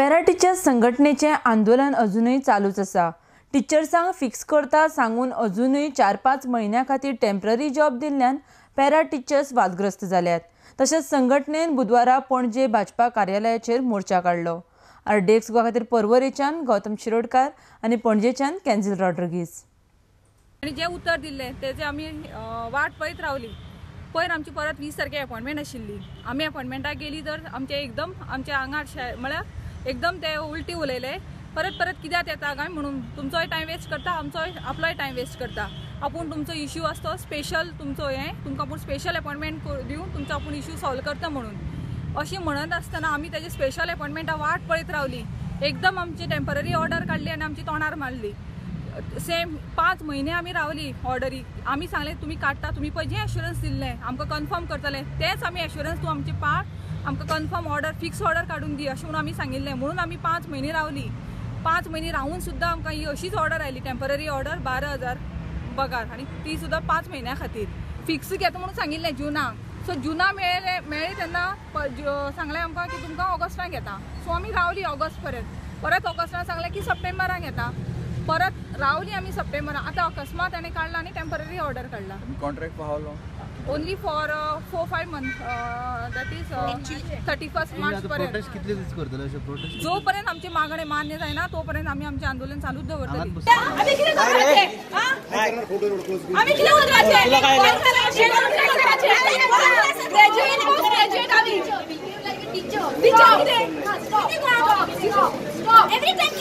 Para teachers संघटनेचे आंदोलन अजूनही चालूच आसा। टिचर्सांक फिक्स करता सांगून अजूनही 4-5 म्हयन्यां खातीर टेम्पररी जॉब दिल्ल्यान पॅरा टिचर्स वादग्रस्त जाल्यात। तशेंच संघटनेन बुधवारा पणजे भाजपा कार्यालयाचेर मोर्चा काडलो। आरडीएक्स गोवा खातीर पर्वरेच्यान गौतम शिरोडकार आनी पणजेच्यान कॅन्झिल रॉड्रिगीस। आणि जे उत्तर दिले तेजे आमी वाट पळयत रावली। पयर आमची परत 20 तारखेक अपॉइंटमेंट आशिल्ली। आमी अपॉइंटमेंटाक गेली तर आमचे आंगार म्हळ्यार एकदम ते उलटी उलयले। परत कित्याक येता काय म्हणून तुमचोय टायम वेस्ट करता, आपलोय टायम वेस्ट करता। आपूण तुमचो इश्यू आसतो स्पेशल तुमचो तुमकां आपूण स्पेशल अपॉइंटमेंट दिवन तुमचो आपूण इश्यू सॉल्व करता म्हणून अशी म्हणत आसतना आमी तेजे स्पेशल अपॉइंटमेंटा वाट पळयत रावली। एकदम आमची टेम्पररी ऑर्डर काडली आनी आमची तोंडार मारली। सेम 5 म्हयने आमी रावली ऑर्डरीक। आमी सांगले तुमी काडटा, तुमी पळय जे एश्युरन्स दिल्ले आमकां कन्फर्म करतले तेच आमी एश्युरन्स तूं आमचे पाळ, आमकां कन्फर्म ऑर्डर फिक्स ऑर्डर काडून दी अशें म्हणून आमी सांगिल्लें। म्हणून आमी 5 म्हयने रावली। 5 म्हयने रावून सुद्दां आमकां ही अशीच ऑर्डर आयली टेम्पररी ऑर्डर 12,000 पगार आनी ती सुद्दां 5 म्हयन्या खातीर फिक्स घेता म्हणून सांगिल्लें जुनाक। सो जुना मेळ्ळी तेन्ना सांगलें आमकां की तुमकां ऑगस्टाक घेता। सो आमी रावली ऑगस्ट परत ऑगस्टाक सांगलें की सप्टेंबराक घेता। परत रावली आमी सप्टेंबराक। आतां अकस्मात ताणें काडला आनी टेम्पररी ऑर्डर काडला। Contract for how long? Only for 4-5 month, that is 31 March पर्यंत। प्रोटेस्ट कितले दीस करतले अशे प्रोटेस्ट? जोपर्यंत आमचे मागणे मान्य जायना तोपर्यंत आमी आमचे आंदोलन चालूच दवरतली। आम्ही किती करपाचे? आम्ही किती करपाचे? ग्रॅज्युएट पोस्ट ग्रॅज्युएट आम्ही टीचर किती? Stop every time